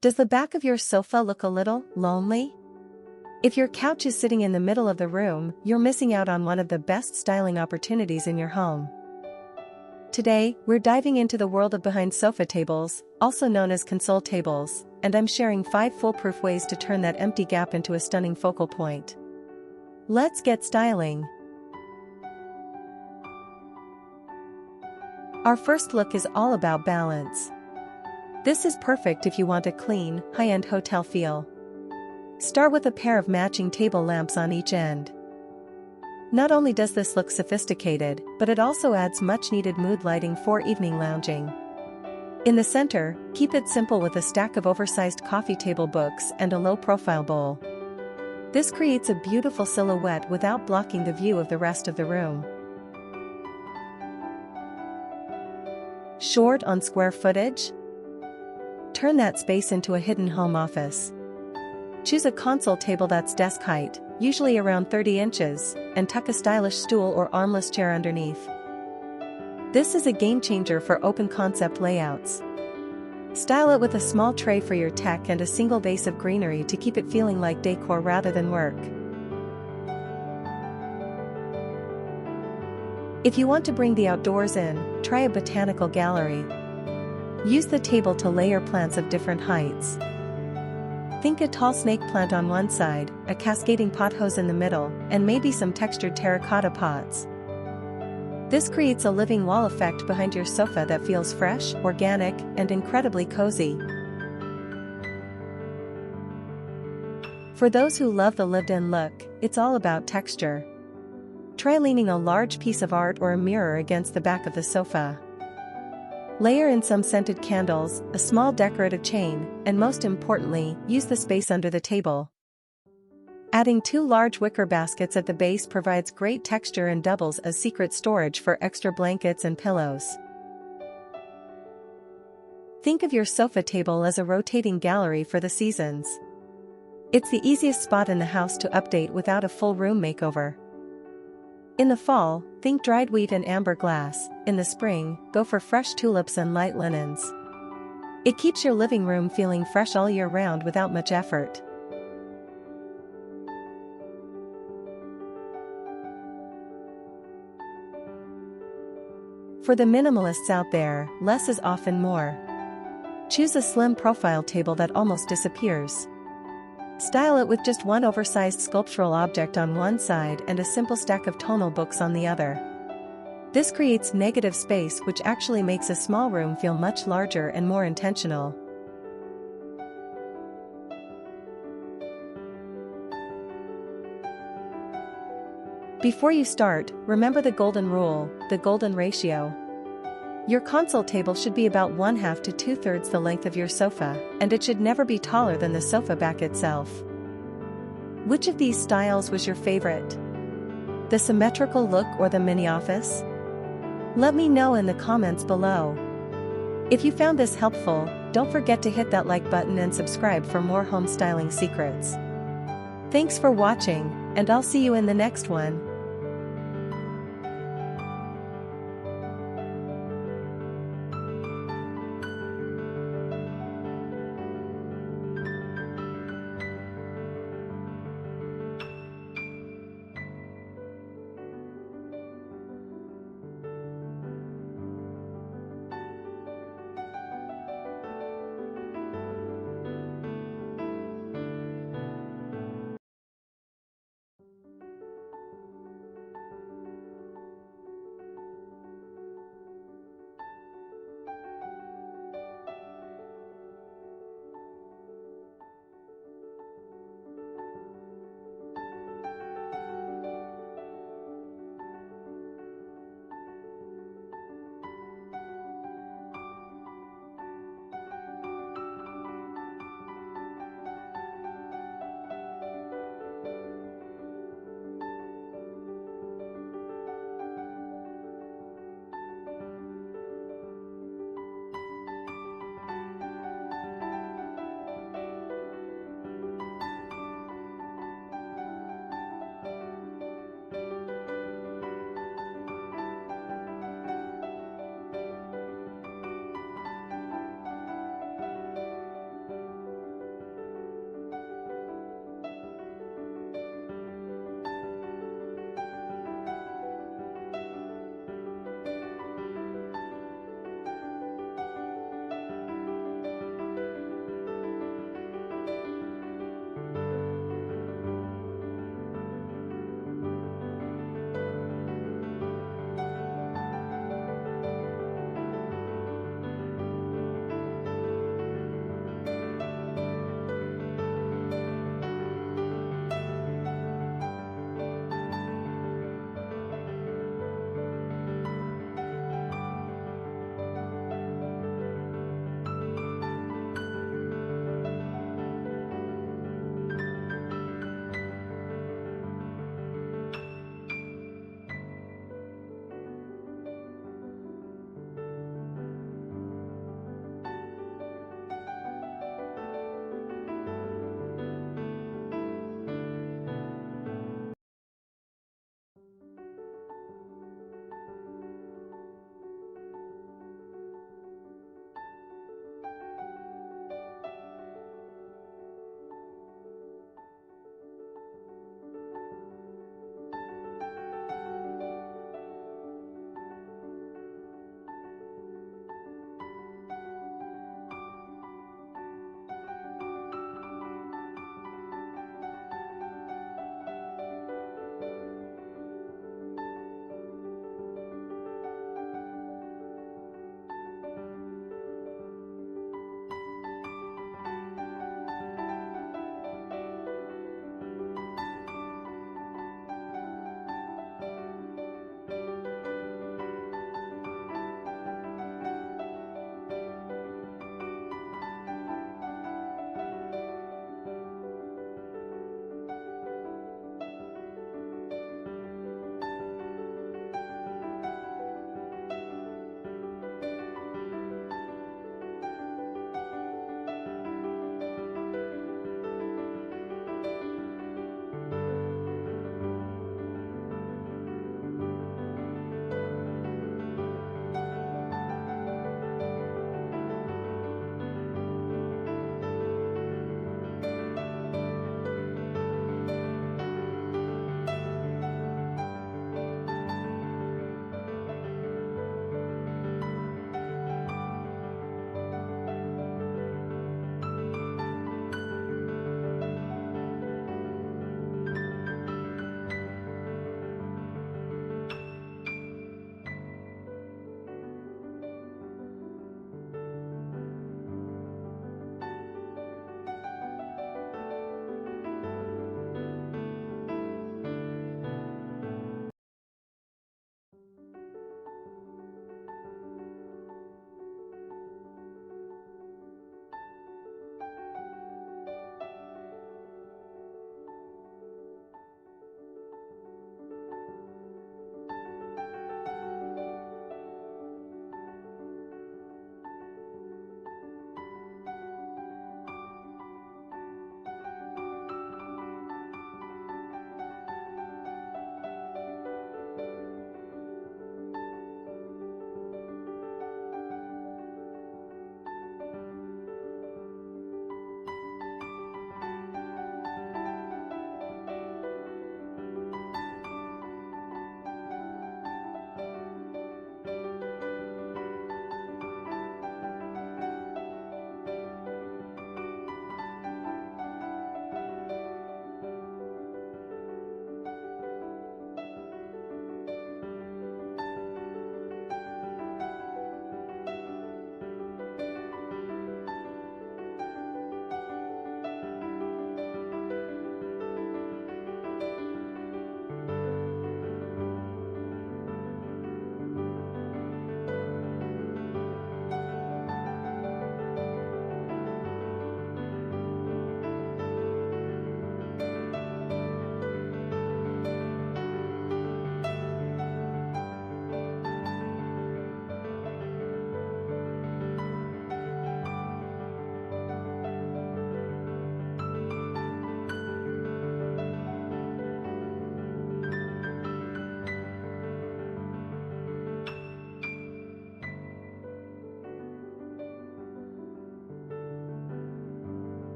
Does the back of your sofa look a little lonely? If your couch is sitting in the middle of the room, you're missing out on one of the best styling opportunities in your home. Today, we're diving into the world of behind sofa tables, also known as console tables, and I'm sharing 5 foolproof ways to turn that empty gap into a stunning focal point. Let's get styling. Our first look is all about balance. This is perfect if you want a clean, high-end hotel feel. Start with a pair of matching table lamps on each end. Not only does this look sophisticated, but it also adds much-needed mood lighting for evening lounging. In the center, keep it simple with a stack of oversized coffee table books and a low-profile bowl. This creates a beautiful silhouette without blocking the view of the rest of the room. Short on square footage? Turn that space into a hidden home office. Choose a console table that's desk height, usually around 30 inches, and tuck a stylish stool or armless chair underneath. This is a game changer for open concept layouts. Style it with a small tray for your tech and a single vase of greenery to keep it feeling like decor rather than work. If you want to bring the outdoors in, try a botanical gallery. Use the table to layer plants of different heights. Think a tall snake plant on one side, a cascading pothose in the middle, and maybe some textured terracotta pots. This creates a living wall effect behind your sofa that feels fresh, organic, and incredibly cozy. For those who love the lived-in look, it's all about texture. Try leaning a large piece of art or a mirror against the back of the sofa. Layer in some scented candles, a small decorative chain, and most importantly, use the space under the table. Adding 2 large wicker baskets at the base provides great texture and doubles as secret storage for extra blankets and pillows. Think of your sofa table as a rotating gallery for the seasons. It's the easiest spot in the house to update without a full room makeover. In the fall, think dried wheat and amber glass. In the spring, go for fresh tulips and light linens. It keeps your living room feeling fresh all year round without much effort. For the minimalists out there, less is often more. Choose a slim profile table that almost disappears. Style it with just one oversized sculptural object on one side and a simple stack of tonal books on the other. This creates negative space, which actually makes a small room feel much larger and more intentional. Before you start, remember the golden rule, the golden ratio. Your console table should be about 1/2 to 2/3 the length of your sofa, and it should never be taller than the sofa back itself. Which of these styles was your favorite? The symmetrical look or the mini office? Let me know in the comments below. If you found this helpful, don't forget to hit that like button and subscribe for more home styling secrets. Thanks for watching, and I'll see you in the next one.